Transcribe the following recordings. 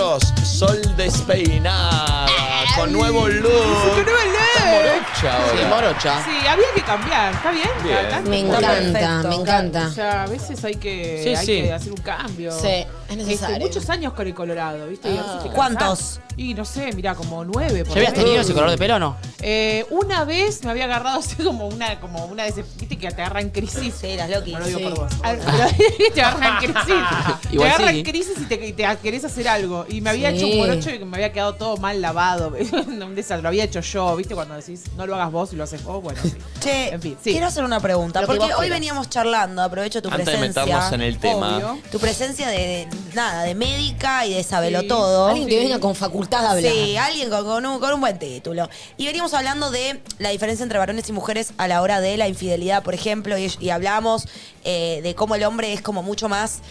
nosotros Sol Despeinada, con nuevo look. ¡Qué nuevo look! Morocha ahora. Sí, morocha. Sí, había que cambiar. ¿Está bien? Bien. Me encanta, me encanta. O sea, a veces hay que, Sí, hay sí. que hacer un cambio. Sí, es necesario. Muchos años con el Colorado, ¿viste? Y a veces te cansás. ¿Cuántos? Y no sé, mirá, como 9. ¿Ya habías tenido ese color de pelo o no? Una vez me había agarrado así como una de esas, viste, que te agarran crisis. Sí, las Loki. No lo digo Sí. por vos. Te agarran crisis. Igual te agarran sí. crisis y te querés hacer algo. Y me había Sí. hecho un morocho y que me había quedado todo mal lavado. Un desastre. Lo había hecho yo, ¿viste? Cuando decís, no lo hagas vos y lo haces vos, bueno, sí. Che, En fin, sí. quiero hacer una pregunta, Lo que porque vos hoy quieras. veníamos charlando, aprovecho tu Antes de presencia. meternos en el tema. Obvio. Tu presencia de médica y de sabelo Sí. todo. Alguien que Sí. venga con facultad de hablar. Sí, alguien con un buen título. Y veníamos hablando de la diferencia entre varones y mujeres a la hora de la infidelidad, por ejemplo, y hablamos de cómo el hombre es como mucho más,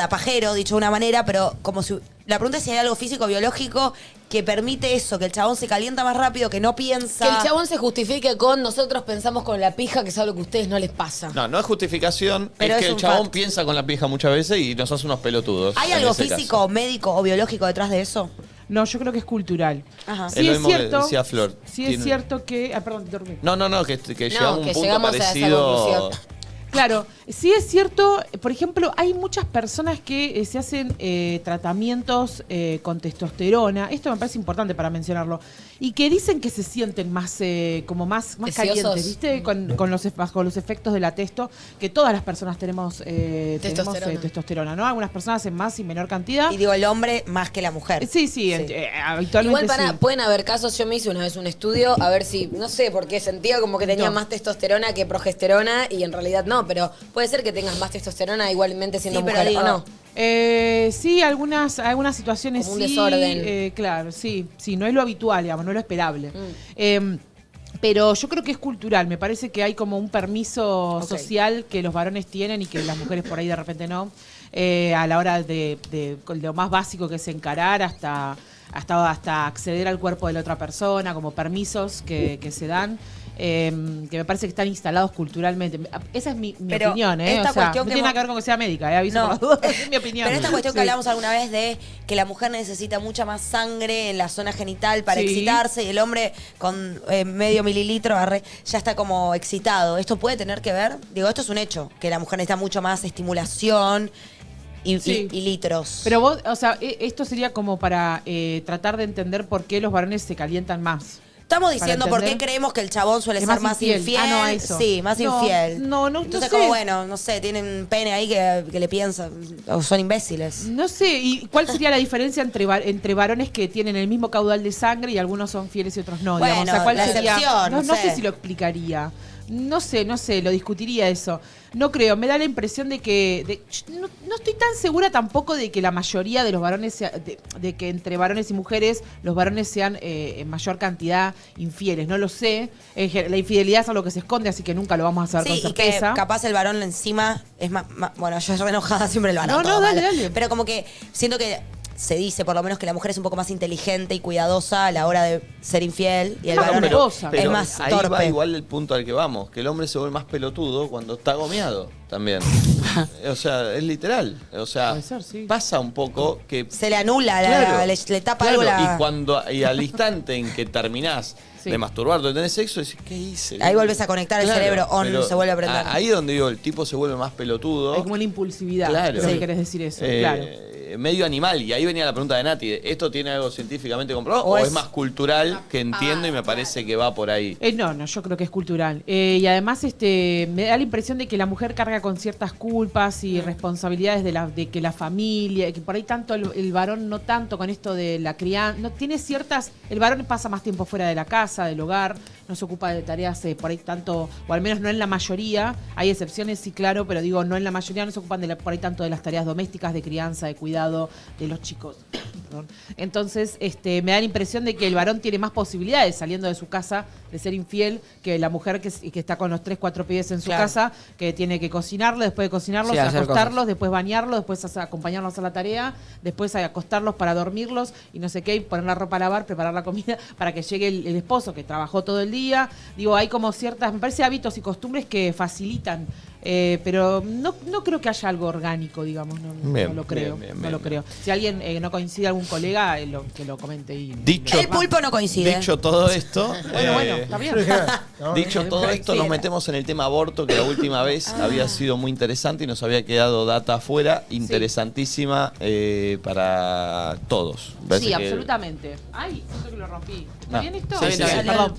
pajero, dicho de una manera, pero como si... La pregunta es si hay algo físico, biológico, que permite eso, que el chabón se calienta más rápido, que no piensa... Que el chabón se justifique con nosotros pensamos con la pija, que es algo que a ustedes no les pasa. No, no es justificación, Pero es es que el un chabón fact. piensa con la pija muchas veces y nos hace unos pelotudos. ¿Hay en algo ese físico, caso. médico o biológico detrás de eso? No, yo creo que es cultural. Ajá. Sí Es lo es mismo que cierto. decía Flor. Sí es Tiene- cierto que... Ah, perdón, te dormí. No, que llegamos a un que punto llegamos a esa parecido. conclusión. Claro, sí es cierto, por ejemplo, hay muchas personas que se hacen tratamientos con testosterona, esto me parece importante para mencionarlo, y que dicen que se sienten más como más Deseosos. calientes, ¿viste? Con los efectos de la testo, que todas las personas tenemos testosterona, ¿no? Algunas personas en más y menor cantidad. Y digo, el hombre más que la mujer. Sí, habitualmente Igual sí. pueden haber casos, yo me hice una vez un estudio, a ver si, no sé, porque sentía como que tenía No. más testosterona que progesterona y en realidad no, pero puede ser que tengas más testosterona igualmente siendo Sí, pero mujer digo, o no. Sí, algunas situaciones Como un sí. desorden. Claro, sí, no es lo habitual, digamos, no es lo esperable. Pero yo creo que es cultural, me parece que hay como un permiso social que los varones tienen y que las mujeres por ahí de repente no, a la hora de lo más básico que es encarar hasta acceder al cuerpo de la otra persona, como permisos que se dan. Que me parece que están instalados culturalmente. Esa es mi Pero opinión, esta O sea, cuestión no que tiene nada hemos- que ver con que sea médica, aviso por las dudas, es mi opinión. Pero esta cuestión que Sí. hablamos alguna vez de que la mujer necesita mucha más sangre en la zona genital para Sí. excitarse y el hombre con medio mililitro ya está como excitado. ¿Esto puede tener que ver? Digo, esto es un hecho, que la mujer necesita mucho más estimulación Sí. y litros. Pero vos, o sea, esto sería como para tratar de entender por qué los varones se calientan más. Estamos diciendo para por qué entender. creemos que el chabón suele Es ser más más infiel. infiel. Ah, no, a eso. Sí, más No, infiel. no Entonces, sé. como bueno, no sé, tienen un pene ahí que le piensan, o son imbéciles. No sé, ¿y cuál sería la diferencia entre varones que tienen el mismo caudal de sangre y algunos son fieles y otros no? Bueno, digamos? O sea, ¿cuál la sería? excepción, No no sé sé. si lo explicaría. No sé, lo discutiría eso. No creo, me da la impresión de que... no estoy tan segura tampoco de que la mayoría de los varones, de que entre varones y mujeres, los varones sean en mayor cantidad infieles. No lo sé. La infidelidad es algo que se esconde, así que nunca lo vamos a saber Sí, con y que certeza. capaz el varón encima es más bueno, yo re enojada siempre el varón. No, todo dale, mal. dale. Pero como que siento que se dice por lo menos que la mujer es un poco más inteligente y cuidadosa a la hora de ser infiel y el Más varón pomposa. es más ahí torpe. va igual el punto al que vamos, que el hombre se vuelve más pelotudo cuando está gomeado también. O sea, es literal. O sea, Puede ser, sí. pasa un poco que... Se le anula, Claro, le tapa claro, algo y al instante en que terminás Sí. de masturbarte, de tener sexo, decís, ¿qué hice? Ahí volvés a conectar el cerebro, pero se vuelve a prender. Ahí donde digo, el tipo se vuelve más pelotudo. Hay como una impulsividad. Claro. Creo que Sí. querés decir eso, eh, claro. Medio animal. Y ahí venía la pregunta de Nati, ¿esto tiene algo científicamente comprobado O o es- es más cultural que entiendo y me parece que va por ahí? No, yo creo que es cultural. Y además me da la impresión de que la mujer carga con ciertas culpas y responsabilidades de que la familia, que por ahí tanto el varón no tanto con esto de la crianza, no tiene ciertas, el varón pasa más tiempo fuera de la casa, del hogar, no se ocupa de tareas por ahí tanto, o al menos no en la mayoría, hay excepciones, sí, claro, pero digo, no en la mayoría, no se ocupan por ahí tanto de las tareas domésticas, de crianza, de cuidado de los chicos. Perdón. Entonces, me da la impresión de que el varón tiene más posibilidades saliendo de su casa de ser infiel que la mujer que está con los 3, 4 pibes en su Claro. casa, que tiene que cocinarlos, después de cocinarlos, Sí, hacer acostarlos, cosas. después bañarlos, después acompañarlos a la tarea, después acostarlos para dormirlos y no sé qué, y poner la ropa a lavar, preparar la comida para que llegue el esposo que trabajó todo el día. Digo, hay como ciertas, me parece, hábitos y costumbres que facilitan Pero no creo que haya algo orgánico, digamos, no lo creo. No lo creo. Si alguien no coincide, algún colega, que lo comente. El pulpo no coincide. Dicho todo esto, bueno, está bien. dicho todo esto, nos metemos en el tema aborto, que la última vez había sido muy interesante y nos había quedado data afuera, interesantísima para todos. Sí, absolutamente. Ay, siento que lo rompí. ¿Está bien esto? Sí, Perdón.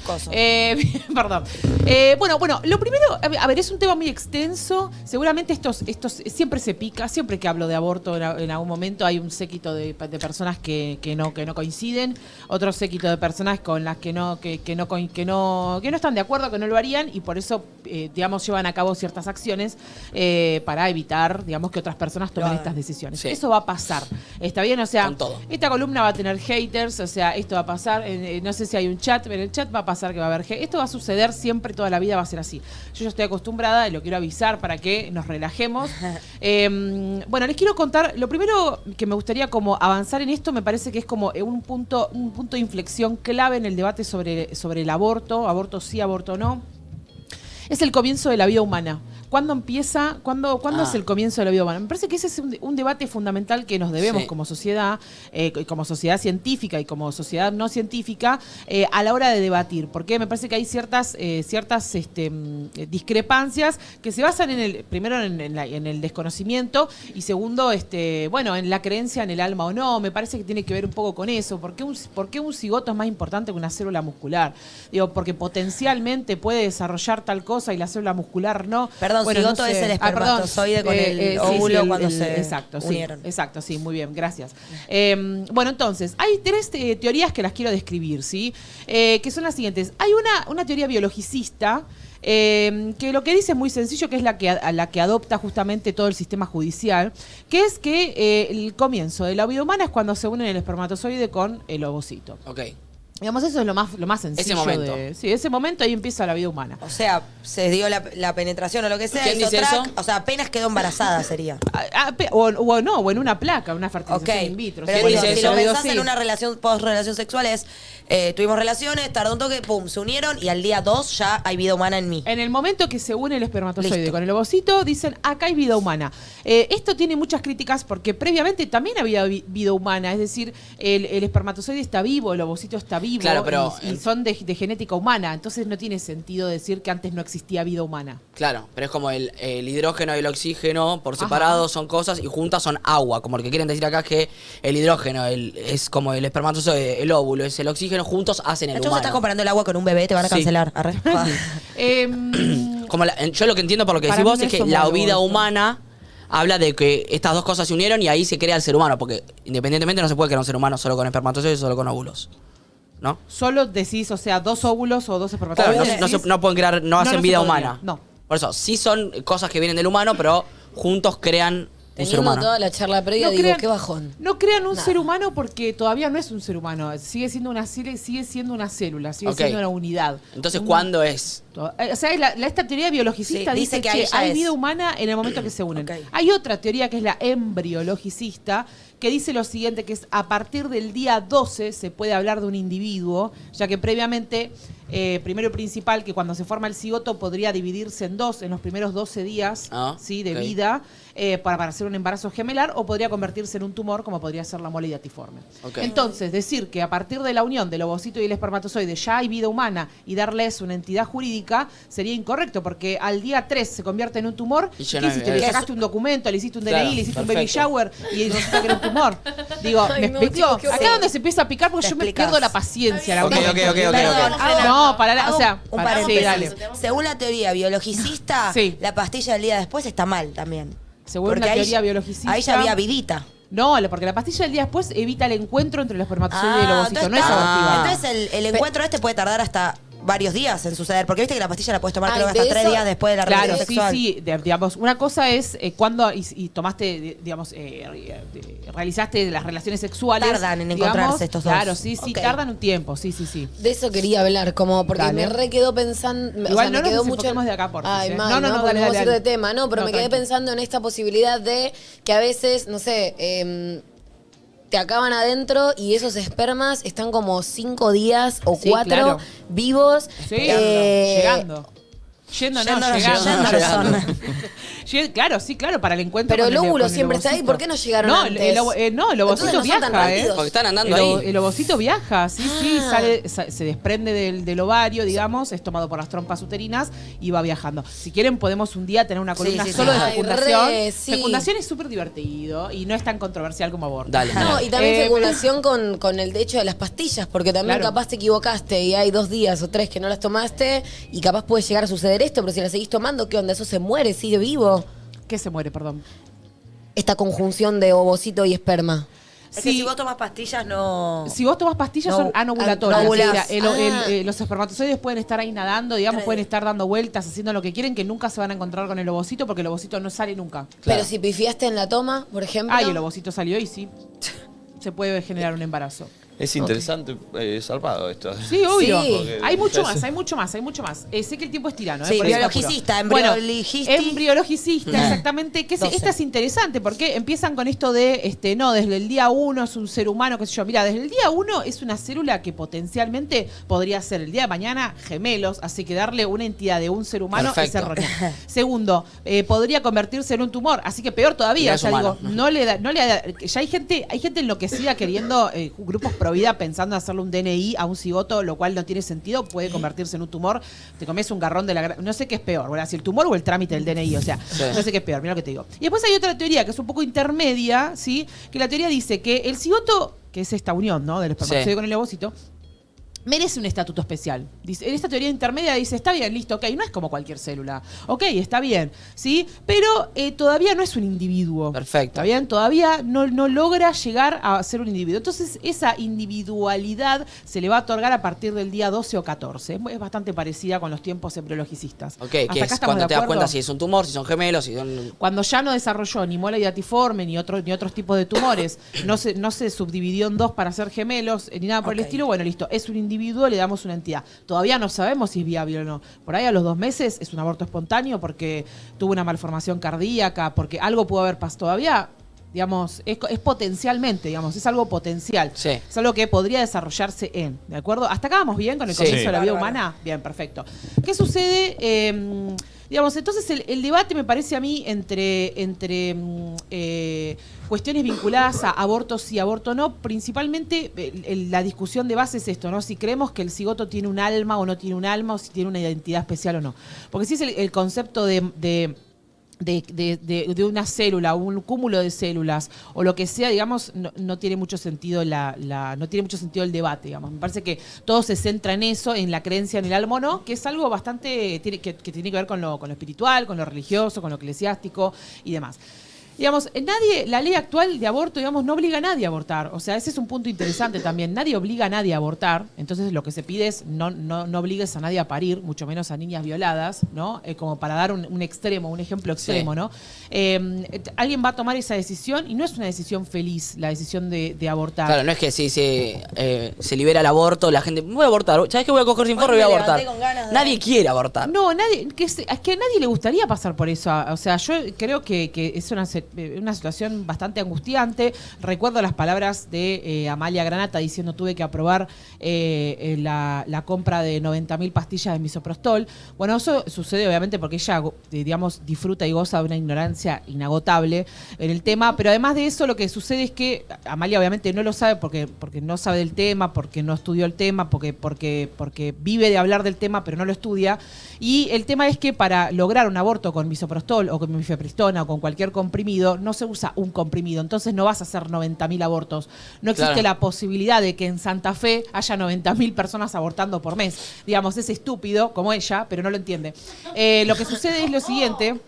Perdón. Bueno, lo primero, a ver, es un tema muy extenso. Seguramente estos siempre se pica, siempre que hablo de aborto en algún momento hay un séquito de personas que no coinciden, otro séquito de personas con las que no están de acuerdo, que no lo harían y por eso, digamos, llevan a cabo ciertas acciones para evitar, digamos, que otras personas tomen estas decisiones. Sí. Eso va a pasar. ¿Está bien? O sea, esta columna va a tener haters, o sea, esto va a pasar, no sé si hay un chat, pero en el chat va a pasar que va a haber esto va a suceder siempre, toda la vida va a ser así. Yo ya estoy acostumbrada y lo quiero avisar para que nos relajemos. Bueno, les quiero contar, lo primero que me gustaría como avanzar en esto, me parece que es como un punto de inflexión clave en el debate sobre el aborto sí, aborto no. Es el comienzo de la vida humana. ¿Cuándo empieza? ¿Cuándo es el comienzo de la vida humana? Me parece que ese es un debate fundamental que nos debemos como sociedad científica y como sociedad no científica a la hora de debatir. Porque me parece que hay ciertas discrepancias que se basan primero en el desconocimiento y segundo, en la creencia en el alma o no. Me parece que tiene que ver un poco con eso. ¿Por qué un cigoto es más importante que una célula muscular? Digo, porque potencialmente puede desarrollar tal cosa y la célula muscular no. Perdón, cigoto es el espermatozoide con el óvulo cuando se unieron. Exacto, sí, muy bien, gracias. Bueno, entonces, hay tres teorías que las quiero describir, ¿sí? Que son las siguientes. Hay una teoría biologicista que lo que dice es muy sencillo, que es la que adopta justamente todo el sistema judicial, que es que el comienzo de la vida humana es cuando se unen el espermatozoide con el ovocito. Ok. Digamos, eso es lo más sencillo. Ese momento. Ese momento ahí empieza la vida humana. O sea, se dio la penetración o lo que sea. ¿Quién dice eso? O sea, apenas quedó embarazada sería. O en una placa, una fertilización in vitro. Pero ¿Quién dice si eso? lo pensás en una relación, post-relación sexual es, tuvimos relaciones, tardó un toque, pum, se unieron y al día 2 ya hay vida humana en mí. En el momento que se une el espermatozoide Listo. con el ovocito, dicen, acá hay vida humana. Esto tiene muchas críticas porque previamente también había vida humana, es decir, el espermatozoide está vivo, el ovocito está vivo. Claro, pero y son de genética humana, entonces no tiene sentido decir que antes no existía vida humana. Claro, pero es como el hidrógeno y el oxígeno por separado son cosas y juntas son agua. Como lo que quieren decir acá es que el hidrógeno es como el espermatozoide, el óvulo, es el oxígeno, juntos hacen el Entonces humano. estás comparando el agua con un bebé, te van a Sí. cancelar. Arre. Como yo lo que entiendo por lo que Para decís mí vos no es es que la homólogo vida esto. humana habla de que estas dos cosas se unieron y ahí se crea el ser humano, porque independientemente no se puede crear un ser humano solo con espermatozoides, solo con óvulos. ¿No? Solo decís, o sea, 2 óvulos o 2 Claro, espermatozoides. no pueden crear, no hacen se vida podría. humana. No. Por eso, sí son cosas que vienen del humano, pero juntos crean un ser Teniendo humano. toda la charla previa, No digo, crean- qué bajón. No crean un Nada. ser humano porque todavía no es un ser humano. Sigue siendo una célula, sigue siendo Ok. siendo una unidad. Entonces, ¿cuándo es? O sea, esta teoría biologicista Sí, dice dice que que ahí ya hay es. vida humana en el momento que se unen. Ok. Hay otra teoría que es la embriologicista, que dice lo siguiente, que es a partir del día 12 se puede hablar de un individuo, ya que previamente, primero y principal, que cuando se forma el cigoto podría dividirse en dos, en los primeros 12 días ¿sí? de ok. vida, para hacer un embarazo gemelar, o podría convertirse en un tumor, como podría ser la mole diatiforme. Ok. Entonces, decir que a partir de la unión del ovocito y el espermatozoide ya hay vida humana y darles una entidad jurídica sería incorrecto, porque al día 3 se convierte en un tumor. Y ¿Qué ya no hiciste? hay- Le sacaste un documento, le hiciste un DNI, Claro, le hiciste un baby perfecto. shower y resulta que era un tumor. Digo, Ay, ¿me no, explico? chicos, qué Acá horror. donde se empieza a picar porque Te yo me explicás. pierdo la paciencia. La Ok, verdad. ok, ok, ok, Perdón, ok. No, para hago o sea, un para, sí, paréntesis. dale. Según la teoría biologicista, Sí. la pastilla del día después está mal también. Según Porque una ahí- teoría biologicista. Ahí ya había vidita. No, porque la pastilla del día después evita el encuentro entre el espermatozoide y el ovocito, entonces, no es abortiva. entonces el encuentro este puede tardar hasta varios días en suceder. Porque viste que la pastilla la puedes tomar Ay, creo que de hasta 3 eso- días después de la Claro, relación sí, sexual. sí. Digamos, una cosa es cuando y tomaste, digamos, realizaste las relaciones sexuales. Tardan en digamos. encontrarse estos dos. Claro, sí, Ok. tardan un tiempo, sí. De eso quería hablar, como porque Dale. me re quedó pensando. Igual me no nos quedó desenfoquemos de acá, porfis, Ay, ¿eh? mal, No, no, no, porque dale, vamos a ir dale. de tema, ¿no? Pero No, me quedé tranqui. pensando en esta posibilidad de que a veces, no sé, te acaban adentro y esos espermas están como 5 días o Sí, 4 claro. vivos. Sí, eh, llegando. Yendo, Yendo, no, llegando. llegando. Claro, para el encuentro. Pero con el óvulo con siempre está ahí. ovocito. ¿Por qué no llegaron no, antes? el ovocito Entonces no son tan viaja, rápidos. Porque están andando ahí. El ovocito viaja, sí, Ah. se desprende del ovario, digamos, es tomado por las trompas uterinas y va viajando. Si quieren, podemos un día tener una columna sí, solo sí. de Ay, fecundación. re, sí. Fecundación es súper divertido y no es tan controversial como aborto. Dale. No, y también Eh, fecundación con el hecho de las pastillas, porque también Claro. capaz te equivocaste y hay 2 días o 3 que no las tomaste y capaz puede llegar a suceder esto, pero si las seguís tomando, ¿qué onda? Eso se muere, sigue vivo. ¿Qué se muere, perdón? Esta conjunción de ovocito y esperma. Es que Sí. si vos tomas pastillas, no. Si vos tomas pastillas No, son anovulatorias. no O sea, ovulás. los espermatozoides pueden estar ahí nadando, digamos, Claro. pueden estar dando vueltas, haciendo lo que quieren, que nunca se van a encontrar con el ovocito porque el ovocito no sale nunca. Claro. Pero si pifiaste en la toma, por ejemplo. Ah, y el ovocito salió y sí. Se puede generar un embarazo. Es interesante, zarpado esto. Sí, obvio. Sí. Hay mucho Porque- más, hay mucho más, hay mucho más. Sé que el tiempo es tirano. Sí, por eso biologicista, apuro. Bueno, embriologisti. embriologicista, exactamente. Que 12. esta es interesante porque empiezan con esto de, no, desde el día 1 es un ser humano, qué sé yo. Mira, desde el día 1 es una célula que potencialmente podría ser el día de mañana gemelos, así que darle una entidad de un ser humano Perfecto. es erróneo. Segundo, podría convertirse en un tumor, así que peor todavía. No O es sea, digo, humano. no le da, ya hay gente enloquecida queriendo, grupos pro vida pensando hacerle un DNI a un cigoto, lo cual no tiene sentido, puede convertirse en un tumor, te comes un garrón de la no sé qué es peor, ¿verdad? Si el tumor o el trámite del DNI, o sea, Sí. no sé qué es peor, mira lo que te digo. Y después hay otra teoría que es un poco intermedia, ¿sí? Que la teoría dice que el cigoto, que es esta unión, ¿no? Del espermatozoide Sí. con el ovocito, merece un estatuto especial. Dice, en esta teoría intermedia dice, está bien, listo, ok, no es como cualquier célula. Ok, está bien, ¿sí? Pero todavía no es un individuo. Perfecto. ¿Está bien? Todavía no logra llegar a ser un individuo. Entonces, esa individualidad se le va a otorgar a partir del día 12 o 14. Es bastante parecida con los tiempos embriologicistas. Ok, ¿Hasta que acá es estamos cuando de te das acuerdo? cuenta si es un tumor, si son gemelos, si son... Cuando ya no desarrolló ni mola datiforme ni otros tipos de tumores, no se subdividió en 2 para ser gemelos, ni nada por el Ok. estilo, bueno, listo, es un individuo, le damos una entidad. Todavía no sabemos si es viable o no. Por ahí a los 2 meses es un aborto espontáneo porque tuvo una malformación cardíaca, porque algo pudo haber pasado. Todavía, digamos, es potencialmente, digamos, es algo potencial. Sí. Es algo que podría desarrollarse ¿de acuerdo? ¿Hasta acá vamos bien con el Sí. comienzo de la vida Bárbaro. humana? Bien, perfecto. ¿Qué sucede? Digamos, entonces el debate me parece a mí entre cuestiones vinculadas a aborto sí, aborto no, principalmente la discusión de base es esto, ¿no? Si creemos que el cigoto tiene un alma o no tiene un alma, o si tiene una identidad especial o no. Porque si es el concepto de una célula, un cúmulo de células o lo que sea, digamos, no tiene mucho sentido no tiene mucho sentido el debate, digamos. Me parece que todo se centra en eso, en la creencia en el alma o no, que es algo bastante que tiene que ver con lo espiritual, con lo religioso, con lo eclesiástico y demás. Digamos, la ley actual de aborto, digamos, no obliga a nadie a abortar. O sea, ese es un punto interesante también. Nadie obliga a nadie a abortar. Entonces, lo que se pide es no obligues a nadie a parir, mucho menos a niñas violadas, ¿no? Como para dar un extremo, un ejemplo extremo, Sí. ¿no? Alguien va a tomar esa decisión y no es una decisión feliz, la decisión de abortar. Claro, no es que si se libera el aborto, la gente, voy a abortar, ¿sabes qué voy a coger sin Hoy forro y me voy a abortar? levanté con ganas de- Nadie quiere abortar. No, es que a nadie le gustaría pasar por eso. O sea, yo creo que es una situación bastante angustiante. Recuerdo las palabras de Amalia Granata diciendo tuve que aprobar la compra de 90.000 pastillas de misoprostol. Bueno, eso sucede obviamente porque ella, digamos, disfruta y goza de una ignorancia inagotable en el tema, pero además de eso lo que sucede es que Amalia obviamente no lo sabe porque no sabe del tema, porque no estudió el tema, porque vive de hablar del tema pero no lo estudia. Y el tema es que para lograr un aborto con misoprostol o con mifepristona o con cualquier comprimido, no se usa un comprimido. Entonces no vas a hacer 90.000 abortos. No existe Claro. la posibilidad de que en Santa Fe haya 90.000 personas abortando por mes. Digamos, es estúpido, como ella, pero no lo entiende. Lo que sucede es lo siguiente.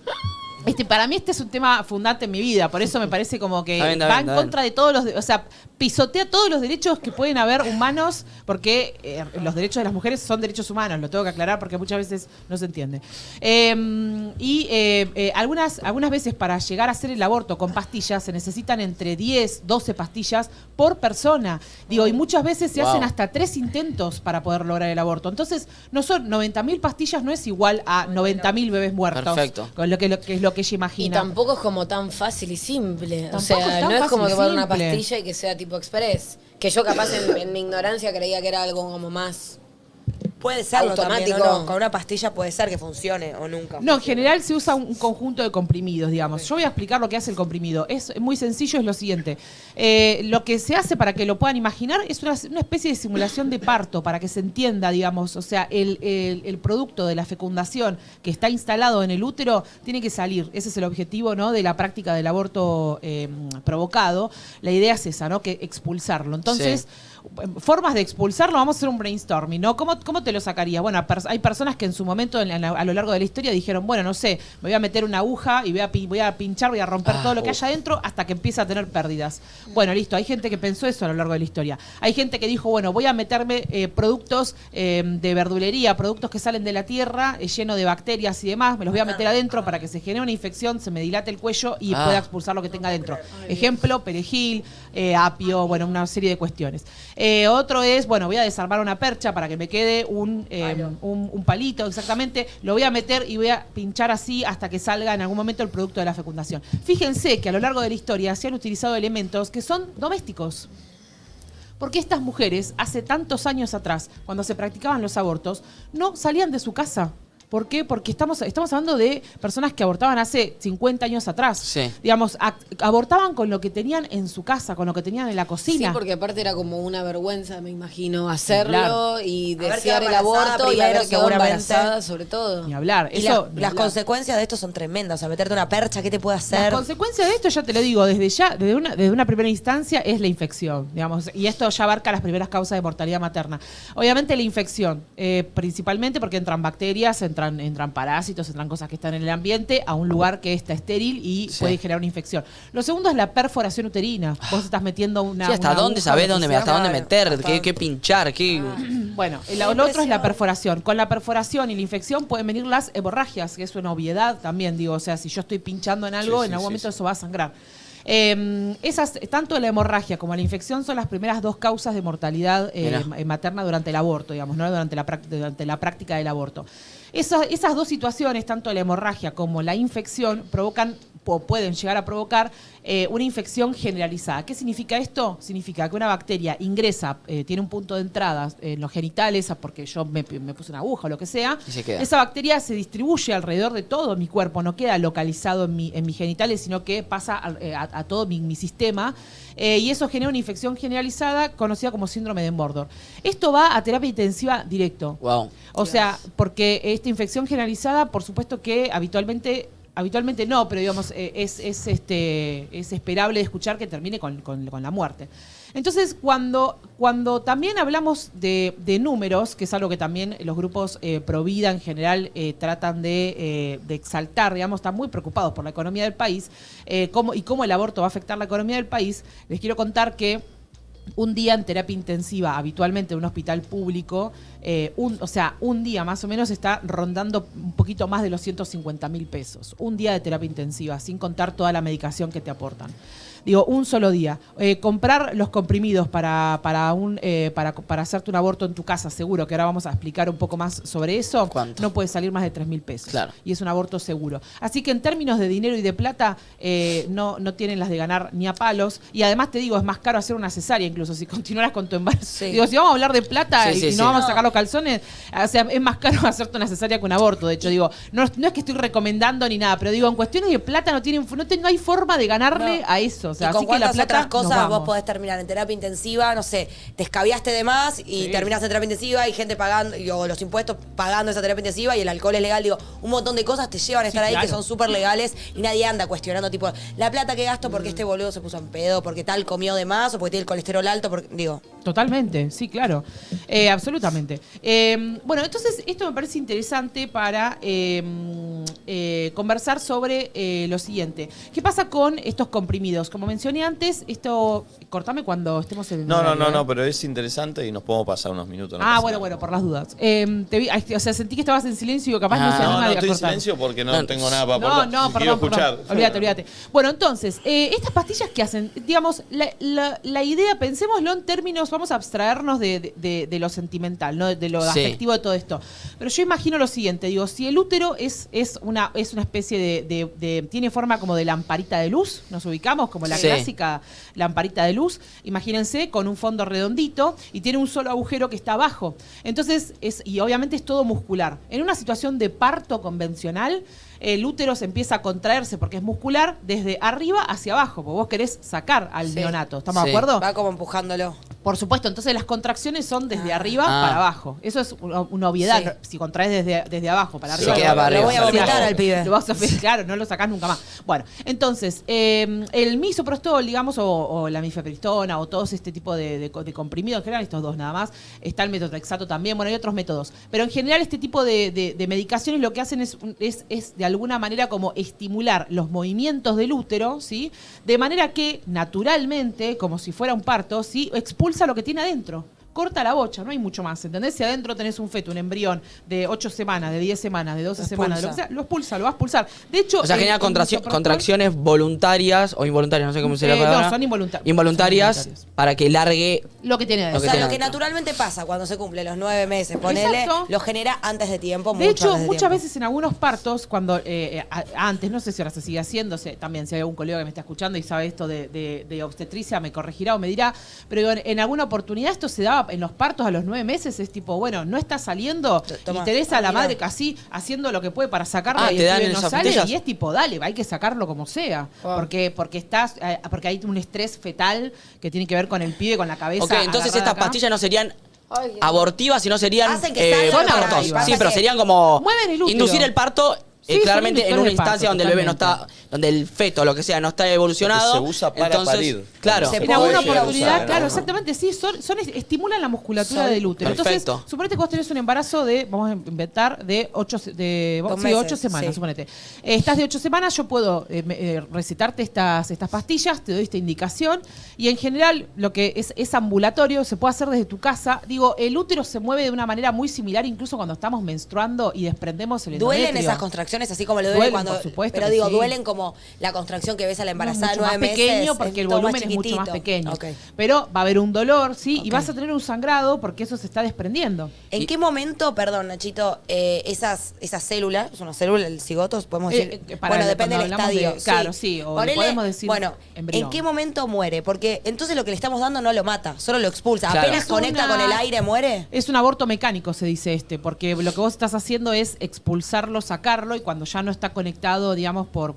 Para mí este es un tema fundante en mi vida, por eso me parece como que Está bien, va está en bien. contra de todos los... O sea, pisotea todos los derechos que pueden haber humanos, porque los derechos de las mujeres son derechos humanos, lo tengo que aclarar porque muchas veces no se entiende. Algunas veces para llegar a hacer el aborto con pastillas se necesitan entre 10, 12 pastillas por persona. Digo, y muchas veces se Wow. hacen hasta 3 intentos para poder lograr el aborto. Entonces, no son 90.000 pastillas, no es igual a 90.000 bebés muertos. Perfecto. Con lo que es lo que ella Y imagina. tampoco es como tan fácil y simple. Tampoco O sea, es tan no es como fácil y tomar una simple. pastilla y que sea tipo express. Que yo capaz en mi ignorancia creía que era algo como más Puede serlo automático. también, ¿o no? Con una pastilla puede ser que funcione o nunca. No, en general se usa un conjunto de comprimidos, digamos. Yo voy a explicar lo que hace el comprimido. Es muy sencillo, es lo siguiente. Lo que se hace, para que lo puedan imaginar, es una especie de simulación de parto, para que se entienda, digamos. O sea, el producto de la fecundación que está instalado en el útero tiene que salir. Ese es el objetivo, ¿no?, de la práctica del aborto provocado. La idea es esa, ¿no?, que expulsarlo. Entonces, formas de expulsarlo, vamos a hacer un brainstorming, ¿no? ¿Cómo te lo sacarías? Bueno, hay personas que en su momento, a lo largo de la historia, dijeron, bueno, no sé, me voy a meter una aguja y voy a pinchar, voy a romper todo lo que haya adentro hasta que empiece a tener pérdidas. Bueno, listo, hay gente que pensó eso a lo largo de la historia. Hay gente que dijo, bueno, voy a meterme productos de verdulería, productos que salen de la tierra, lleno de bacterias y demás, me los voy a meter adentro para que se genere una infección, se me dilate el cuello y pueda expulsar lo que tenga adentro. Ejemplo, perejil, apio, bueno, una serie de cuestiones. Otro es, bueno, voy a desarmar una percha para que me quede un palito, exactamente. Lo voy a meter y voy a pinchar así hasta que salga en algún momento el producto de la fecundación. Fíjense que a lo largo de la historia se han utilizado elementos que son domésticos. Porque estas mujeres, hace tantos años atrás, cuando se practicaban los abortos, no salían de su casa. ¿Por qué? Porque estamos hablando de personas que abortaban hace 50 años atrás. Sí. Digamos, abortaban con lo que tenían en su casa, con lo que tenían en la cocina. Sí, porque aparte era como una vergüenza, me imagino, hacerlo Claro. y Haber desear quedado el aborto embarazada y haber primero, quedado seguramente. embarazada, sobre todo. Ni hablar. Y Eso, las consecuencias de esto son tremendas. O sea, meterte una percha, ¿qué te puede hacer? Las consecuencias de esto, ya te lo digo, desde una primera instancia, es la infección, digamos, y esto ya abarca las primeras causas de mortalidad materna. Obviamente la infección, principalmente porque entran bacterias, entran parásitos, entran cosas que están en el ambiente a un lugar que está estéril y puede generar una infección. Lo segundo es la perforación uterina. Vos estás metiendo una... Sí, ¿hasta una dónde aguja, sabés lo que sea. hasta dónde meter? Bastante. ¿Qué pinchar? ¿Qué? Bueno, lo otro es la perforación. Con la perforación y la infección pueden venir las hemorragias, que es una obviedad también, digo, o sea, si yo estoy pinchando en algo, en algún momento eso va a sangrar. Tanto la hemorragia como la infección son las primeras dos causas de mortalidad materna durante el aborto, digamos, ¿no? Durante la práctica del aborto. Esas dos situaciones, tanto la hemorragia como la infección, pueden llegar a provocar una infección generalizada. ¿Qué significa esto? Significa que una bacteria ingresa, tiene un punto de entrada en los genitales, porque yo me puse una aguja o lo que sea. Y se queda. Esa bacteria se distribuye alrededor de todo mi cuerpo, no queda localizado en mis genitales, sino que pasa a todo mi sistema. Y eso genera una infección generalizada conocida como síndrome de Mordor. Esto va a terapia intensiva directo. Wow. O sea, porque esta infección generalizada, por supuesto que habitualmente no, pero digamos, es esperable escuchar que termine con la muerte. Entonces, cuando también hablamos de números, que es algo que también los grupos pro vida en general tratan de exaltar, digamos, están muy preocupados por la economía del país, cómo el aborto va a afectar la economía del país, les quiero contar que un día en terapia intensiva, habitualmente en un hospital público, un día más o menos está rondando un poquito más de los 150.000 pesos. Un día de terapia intensiva, sin contar toda la medicación que te aportan. Digo, un solo día. Comprar los comprimidos para hacerte un aborto en tu casa, seguro, que ahora vamos a explicar un poco más sobre eso. ¿Cuánto? No puede salir más de 3.000 pesos. Claro. Y es un aborto seguro. Así que en términos de dinero y de plata, no tienen las de ganar ni a palos. Y además te digo, es más caro hacer una cesárea incluso, si continuaras con tu embarazo. Sí. Digo, si vamos a hablar de plata Sí, y no vamos a sacar los calzones, o sea, es más caro hacerte una cesárea que un aborto. De hecho, digo, no es que estoy recomendando ni nada, pero digo, en cuestiones de plata no hay forma de ganarle a eso. O sea, y con así que la cuántas plata otras cosas nos vos vamos. podés terminar en terapia intensiva, no sé, te escabiaste de más y terminás en terapia intensiva y gente pagando, o los impuestos pagando esa terapia intensiva y el alcohol es legal, digo, un montón de cosas te llevan a estar ahí claro. que son súper legales y nadie anda cuestionando, tipo, la plata que gasto porque este boludo se puso en pedo, porque tal comió de más o porque tiene el colesterol alto, porque, digo. Totalmente, sí, claro. Absolutamente. Bueno, entonces esto me parece interesante para conversar sobre lo siguiente. ¿Qué pasa con estos comprimidos? Como mencioné antes, esto... Cortame cuando estemos en el horario, No, pero es interesante y nos podemos pasar unos minutos. No Ah, pasa bueno, nada. por las dudas. O sea, sentí que estabas en silencio y digo, capaz no se No, anima a estoy en cortar. silencio porque no tengo nada para No, aportar. no, Quiero perdón. escuchar. Olvídate. Bueno, entonces, estas pastillas que hacen, digamos, la idea, pensémoslo en términos, vamos a abstraernos de lo sentimental, ¿no? De lo afectivo de todo esto. Pero yo imagino lo siguiente, digo, si el útero es es una especie tiene forma como de lamparita de luz, nos ubicamos como la clásica lamparita de luz, imagínense, con un fondo redondito y tiene un solo agujero que está abajo. Entonces, y obviamente es todo muscular. En una situación de parto convencional, el útero se empieza a contraerse porque es muscular desde arriba hacia abajo, porque vos querés sacar al neonato. ¿Estamos de acuerdo? Va como empujándolo. Por supuesto, entonces las contracciones son desde arriba para abajo. Eso es una obviedad. Si contraes desde abajo para arriba, queda para arriba. Lo voy a vomitar al pibe. Claro, no lo sacás nunca más. Bueno, entonces, el misoprostol, digamos, o la mifepristona, o todo este tipo de comprimidos, en general, estos dos nada más, está el metotrexato también, bueno, hay otros métodos. Pero en general este tipo de medicaciones lo que hacen es de alguna manera como estimular los movimientos del útero, ¿sí? De manera que naturalmente, como si fuera un parto, ¿sí? Expulsa lo que tiene adentro. Corta la bocha, no hay mucho más, ¿entendés? Si adentro tenés un feto, un embrión de 8 semanas, de 10 semanas, de 12 semanas, de lo que sea, lo expulsa, lo va a expulsar. De hecho, o sea, genera contracciones voluntarias o involuntarias, no sé cómo se llama. No, son involuntarias. Involuntarias para que largue lo que tiene adentro. O sea, lo que naturalmente pasa cuando se cumple los 9 meses, ponele, lo genera antes de tiempo. De hecho, muchas veces en algunos partos, cuando antes, no sé si ahora se sigue haciéndose, también si hay algún colega que me está escuchando y sabe esto de obstetricia, me corregirá o me dirá, pero en alguna oportunidad esto se daba en los partos a los 9 meses, es tipo, bueno, no está saliendo y tenés a la madre casi haciendo lo que puede para sacarlo y el pibe no sale, y es tipo, dale, hay que sacarlo como sea, porque hay un estrés fetal que tiene que ver con el pibe, con la cabeza. Ok, entonces estas pastillas no serían abortivas, sino serían hacen que salga abortos. Sí, pero serían como inducir el parto. Sí, claramente en una instancia donde el bebé no está, donde el feto, lo que sea, no está evolucionado. Porque se usa para parir. Claro. En alguna oportunidad, claro, exactamente, sí, estimulan la musculatura del útero. Perfecto. Entonces, suponete que vos tenés un embarazo vamos a inventar, de 8 semanas, sí. suponete. Estás de 8 semanas, yo puedo recetarte estas pastillas, te doy esta indicación, y en general lo que es ambulatorio, se puede hacer desde tu casa. Digo, el útero se mueve de una manera muy similar, incluso cuando estamos menstruando y desprendemos el endometrio. ¿Duelen esas contracciones así como le duelen cuando? Por supuesto, pero digo, sí. duelen como la contracción que ves a la embarazada mucho 9 más pequeño meses. porque el volumen es mucho más pequeño. Okay. Pero va a haber un dolor, ¿sí? Y vas a tener un sangrado porque eso se está desprendiendo. ¿En qué momento, perdón, Nachito, esas células, es una célula, el cigoto, podemos decir? Bueno, depende del estadio. Claro, sí, o podemos decir embrión. ¿En qué momento muere? Porque entonces lo que le estamos dando no lo mata, solo lo expulsa. Claro. Apenas conecta con el aire, muere. Es un aborto mecánico, se dice porque lo que vos estás haciendo es expulsarlo, sacarlo, y cuando ya no está conectado, digamos, por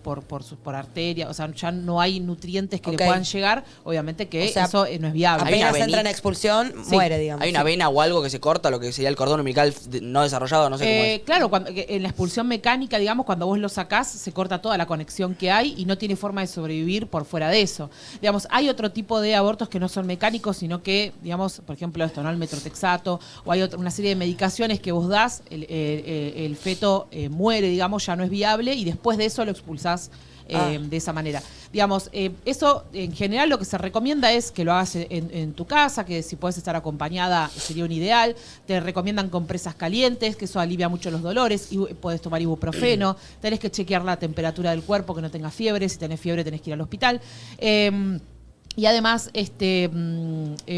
arteria, o sea, ya no hay nutrientes que le puedan llegar, obviamente que eso no es viable. Apenas entra en expulsión, muere, digamos. ¿Hay una vena o algo que se corta, lo que sería el cordón umbilical no desarrollado? No sé cómo es. Claro, en la expulsión mecánica, digamos, cuando vos lo sacás, se corta toda la conexión que hay y no tiene forma de sobrevivir por fuera de eso. Digamos, hay otro tipo de abortos que no son mecánicos, sino que, digamos, por ejemplo, esto, ¿no? El metotrexato, o hay una serie de medicaciones que vos das, el feto muere, digamos, ya no es viable, y después de eso lo expulsás de esa manera. Digamos, eso en general lo que se recomienda es que lo hagas en tu casa, que si puedes estar acompañada sería un ideal. Te recomiendan compresas calientes, que eso alivia mucho los dolores, y puedes tomar ibuprofeno. Tenés que chequear la temperatura del cuerpo, que no tengas fiebre. Si tenés fiebre tenés que ir al hospital. Y además,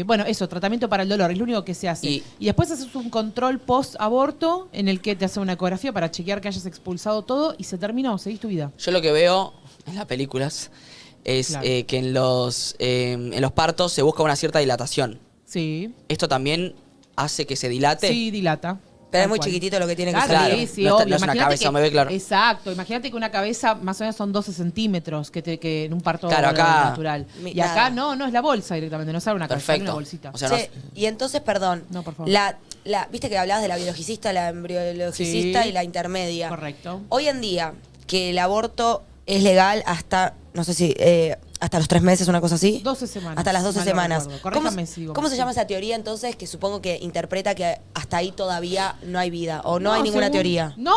bueno, eso, tratamiento para el dolor, es lo único que se hace. Y después haces un control post-aborto en el que te hace una ecografía para chequear que hayas expulsado todo y se terminó, seguís tu vida. Yo lo que veo en las películas es que en los partos se busca una cierta dilatación. Sí. ¿Esto también hace que se dilate? Sí, dilata. Pero es muy chiquitito lo que tiene que ser. Claro, sí, no, obvio. no es una cabeza, me ve claro. Exacto, imagínate que una cabeza más o menos son 12 centímetros que en un parto acá, natural. Y acá no es la bolsa directamente, no sale una cabeza, es una bolsita. O sea, y entonces, perdón, no, por favor. Viste que hablabas de la biologicista, la embriologicista y la intermedia. Correcto. Hoy en día, que el aborto es legal hasta, no sé si, hasta los 3 meses, una cosa así. 12 semanas. Hasta las 12 semanas. ¿Cómo se llama esa sí. teoría entonces? Que supongo que interpreta que hasta ahí todavía no hay vida. O no hay ninguna teoría. No.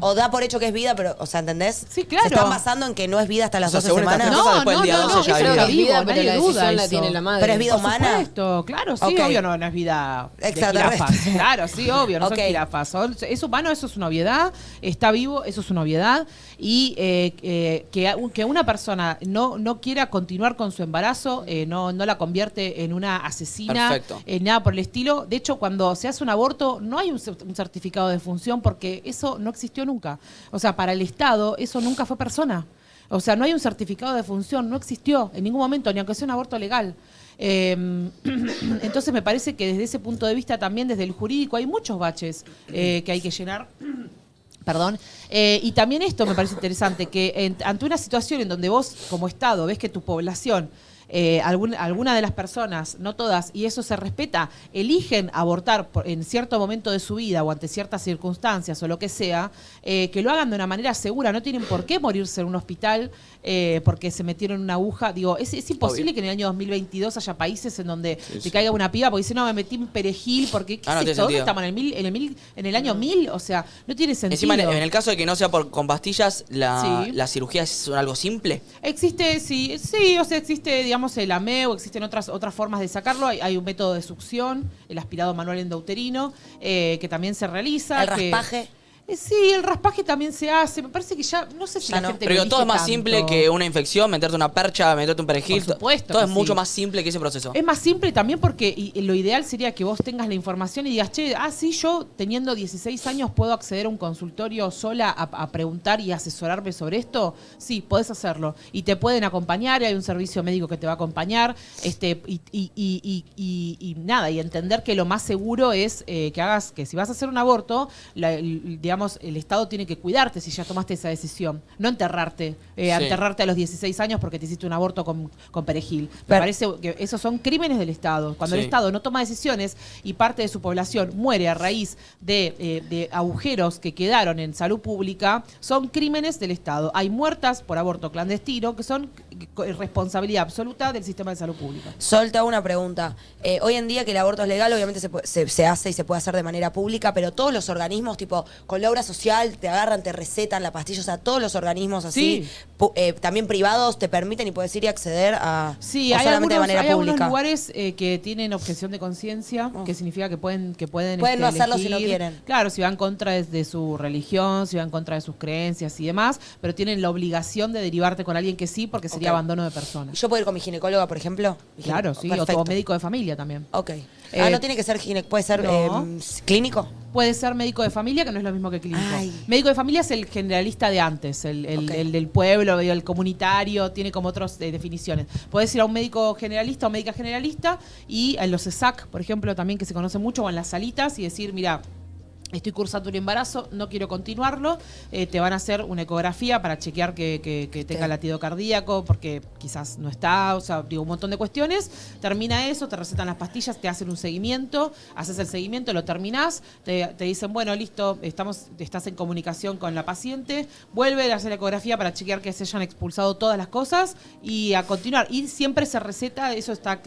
O da por hecho que es vida, pero, o sea, ¿entendés? Sí, claro. ¿Se están basando en que no es vida hasta las 12 según semanas? estas cosas, después del día 12 ya creo que es vida, pero la duda decisión la eso. tiene la madre. ¿Pero es vida humana? Por supuesto, claro, sí, Ok. obvio, no es vida de Extraterrestre. jirafas. Claro, sí, obvio, no Ok. son jirafas. Es humano, eso es una obviedad. Está vivo, eso es una obviedad. Y que una persona no no quiera continuar con su embarazo, no la convierte en una asesina, Perfecto. Nada por el estilo. De hecho, cuando se hace un aborto, no hay un certificado de defunción porque eso no existió nunca. O sea, para el Estado, eso nunca fue persona. O sea, no hay un certificado de defunción, no existió en ningún momento, ni aunque sea un aborto legal. Entonces me parece que desde ese punto de vista también, desde el jurídico, hay muchos baches que hay que llenar. Perdón. Y también esto me parece interesante, que ante una situación en donde vos, como Estado, ves que tu población, alguna de las personas, no todas, y eso se respeta, eligen abortar en cierto momento de su vida o ante ciertas circunstancias o lo que sea, que lo hagan de una manera segura. No tienen por qué morirse en un hospital porque se metieron una aguja. Digo, es imposible Obvio. que en el año 2022 haya países en donde te caiga una piba porque dice, no, me metí en perejil, porque ¿qué no es tiene esto? ¿Dónde sentido. estamos? ¿En el año 1000? O sea, no tiene sentido. Encima, en el caso de que no sea con pastillas, Sí. la cirugía es algo simple. Existe, sí, o sea, existe, digamos, el AMEO, existen otras formas de sacarlo. Hay un método de succión, el aspirado manual endouterino, que también se realiza. El raspaje. Sí, el raspaje también se hace. Me parece que ya, no sé si Ya la no. gente Pero lo digo, todo es elige más tanto. simple que una infección, meterte una percha, meterte un perejil. Por supuesto Todo que es mucho sí. más simple que ese proceso. Es más simple también porque lo ideal sería que vos tengas la información y digas, che, sí, yo teniendo 16 años puedo acceder a un consultorio sola a preguntar y asesorarme sobre esto. Sí, podés hacerlo. Y te pueden acompañar, y hay un servicio médico que te va a acompañar. Y nada, y entender que lo más seguro es que si vas a hacer un aborto, digamos, el Estado tiene que cuidarte si ya tomaste esa decisión. No enterrarte a los 16 años porque te hiciste un aborto con perejil. Me parece que esos son crímenes del Estado. Cuando el Estado no toma decisiones y parte de su población muere a raíz de agujeros que quedaron en salud pública, son crímenes del Estado. Hay muertas por aborto clandestino que son responsabilidad absoluta del sistema de salud pública. Sol, te hago una pregunta. Hoy en día que el aborto es legal, obviamente se hace y se puede hacer de manera pública, pero todos los organismos, tipo, con la obra social, te agarran, te recetan la pastilla, o sea, todos los organismos así, también privados, te permiten y puedes ir y acceder a... Sí, o hay solamente de manera algunos pública. lugares que tienen objeción de conciencia, que significa que pueden Pueden no hacerlo si no elegir. quieren. Claro, si va en contra de su religión, si va en contra de sus creencias y demás, pero tienen la obligación de derivarte con alguien que sí, porque sería Ok. abandono de persona. ¿Yo puedo ir con mi ginecóloga, por ejemplo? Claro, sí, Perfecto. o médico de familia también. Ok. Eh, no tiene que ser puede ser no. clínico. Puede ser médico de familia, que no es lo mismo que clínico. Ay. Médico de familia es el generalista de antes, el Ok. del pueblo, el comunitario, tiene como otras definiciones. Puedes ir a un médico generalista o médica generalista y en los ESAC, por ejemplo, también que se conoce mucho, o en las salitas y decir, mira, estoy cursando un embarazo, no quiero continuarlo, te van a hacer una ecografía para chequear que tenga latido cardíaco, porque quizás no está, o sea, digo, un montón de cuestiones. Termina eso, te recetan las pastillas, te hacen un seguimiento, haces el seguimiento, lo terminás, te dicen, bueno, listo, estás en comunicación con la paciente, vuelve a hacer la ecografía para chequear que se hayan expulsado todas las cosas y a continuar. Y siempre se receta, eso está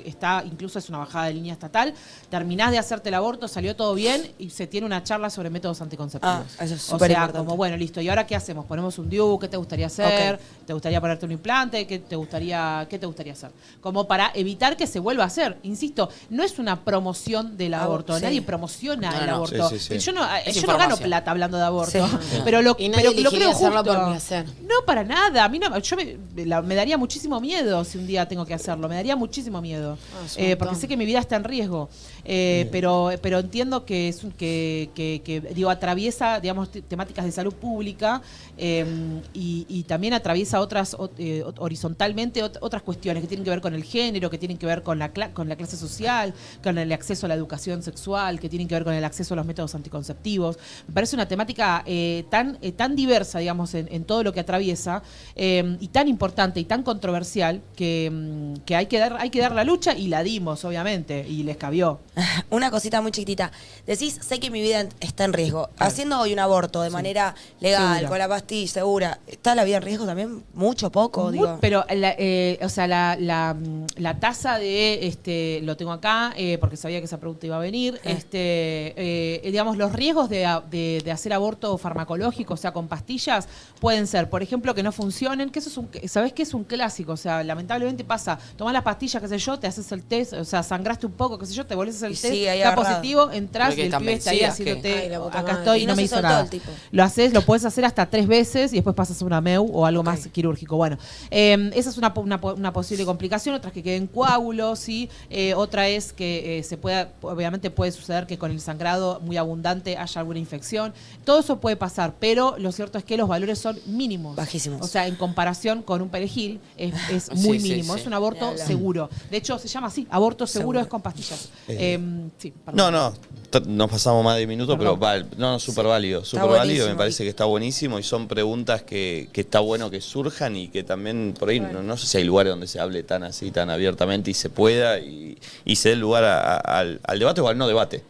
incluso es una bajada de línea estatal, terminás de hacerte el aborto, salió todo bien y se tiene una charla sobre métodos anticonceptivos. Eso es o súper sea, importante. como, bueno, listo, ¿y ahora qué hacemos? ¿Ponemos un DIU? ¿Qué te gustaría hacer? ¿Te gustaría ponerte un implante? ¿Qué te gustaría hacer? Como para evitar que se vuelva a hacer. Insisto, no es una promoción del aborto. sí. Nadie promociona No, el no. aborto. Sí, sí, sí. Yo no información. gano plata hablando de aborto. Sí. Pero lo Y nadie creo elegiría justo. hacerlo por placer. No, para nada. A mí no, me daría muchísimo miedo si un día tengo que hacerlo. Me daría muchísimo miedo. Es un montón. Porque sé que mi vida está en riesgo. Pero entiendo que es que digo, atraviesa, digamos, temáticas de salud pública y también atraviesa otras horizontalmente otras cuestiones que tienen que ver con el género, que tienen que ver con la clase social, con el acceso a la educación sexual, que tienen que ver con el acceso a los métodos anticonceptivos. Me parece una temática tan diversa, digamos, en todo lo que atraviesa y tan importante y tan controversial que hay que dar la lucha y la dimos, obviamente, y les cabió. Una cosita muy chiquitita. Decís, sé que mi vida está en riesgo. Haciendo hoy un aborto de manera legal, Segura. con la pastilla, segura, ¿está la vida en riesgo también? Mucho, poco, digo. Pero o sea, la tasa de, lo tengo acá, porque sabía que esa pregunta iba a venir, digamos, los riesgos de hacer aborto farmacológico, o sea, con pastillas, pueden ser, por ejemplo, que no funcionen, que eso ¿sabés qué es un clásico? O sea, lamentablemente pasa, tomás las pastillas, qué sé yo, te haces el test, o sea, sangraste un poco, qué sé yo, te volvés a hacer el Y test, sigue ahí está agarrado. positivo, entras Pero que y el están pibe está ahí vencidas, haciéndote Ay, la puta acá madre. estoy Y y no no me se hizo soltó nada. el tipo. Lo puedes hacer hasta 3 veces y después pasas a una MEU o algo más quirúrgico. Bueno, esa es una posible complicación, otra es que queden coágulos, ¿sí? Otra es que obviamente puede suceder que con el sangrado muy abundante haya alguna infección. Todo eso puede pasar, pero lo cierto es que los valores son mínimos. Bajísimos. O sea, en comparación con un perejil, es Sí, muy sí, mínimo. sí. Es un aborto seguro. De hecho, se llama así, aborto seguro es con pastillas. Sí, perdón. No, nos pasamos más de minutos, pero Perdón. súper válido. Súper buenísimo. válido, me parece que está buenísimo y son preguntas que está bueno que surjan y que también por ahí no sé si hay lugares donde se hable tan así, tan abiertamente y se pueda y se dé lugar al debate o al no debate.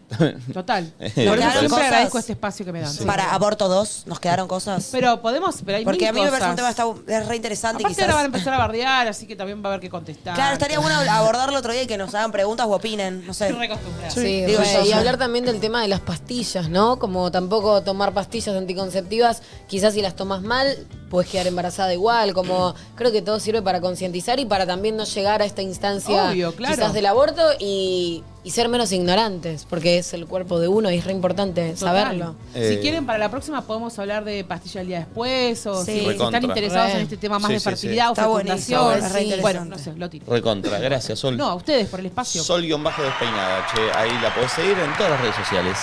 Total. Nos Por eso quedaron siempre cosas- agradezco este espacio que me dan. Sí. Para Aborto 2, ¿nos quedaron cosas? Pero hay Porque mil a mí me parece un cosas. tema es re interesante. Aparte Quizás. ahora van a empezar a bardear, así que también va a haber que contestar. Claro, estaría bueno abordarlo otro día y que nos hagan preguntas o opinen. No sé. Estoy reacostumbrada. Sí, digo yo. y hablar también del tema de las pastillas, ¿no? Como tampoco tomar pastillas anticonceptivas, quizás si las tomas mal, puedes quedar embarazada igual. Como creo que todo sirve para concientizar y para también no llegar a esta instancia Obvio, claro. quizás del aborto y ser menos ignorantes, porque es el cuerpo de uno y es re importante Total. saberlo. Si quieren, para la próxima podemos hablar de pastilla el día después o Sí. si Recontra. están interesados Re. en este tema más Sí, de sí, sí. fertilidad Está o buenísimo, fecundación. es re interesante. Bueno, no sé, lo tiro. Recontra, gracias, Sol. No, a ustedes por el espacio. Sol-despeinada, che, ahí la podés seguir en todas las redes sociales.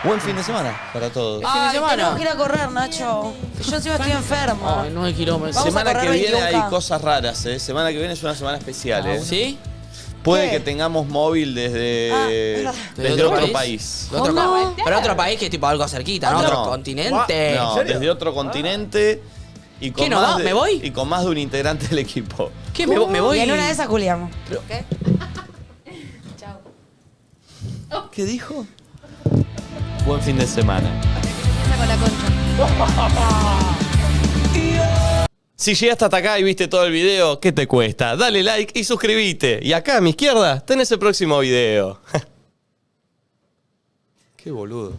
Buen fin de semana para todos. Ay, semana. tenemos que ir a correr, Nacho. Yo encima estoy enferma. Ay, no hay kilómetros. Vamos a Semana que correr viene 21K. hay cosas raras, ¿eh? Semana que viene es una semana especial, ¿eh? ¿Sí? Puede ¿Qué? que tengamos móvil desde verdad. desde otro país. ¿De otro ¿Cómo? Pero otro país que es tipo algo cerquita, ¿no? No. Otro continente. No, desde otro continente y con ¿Qué, no más va? de, ¿Me voy? y con más de un integrante del equipo. ¿Qué? Me voy. Y en una de esas culiamos. ¿Qué dijo? Buen fin de semana. Si llegaste hasta acá y viste todo el video, ¿qué te cuesta? Dale like y suscríbete. Y acá a mi izquierda tenés el próximo video. Qué boludo.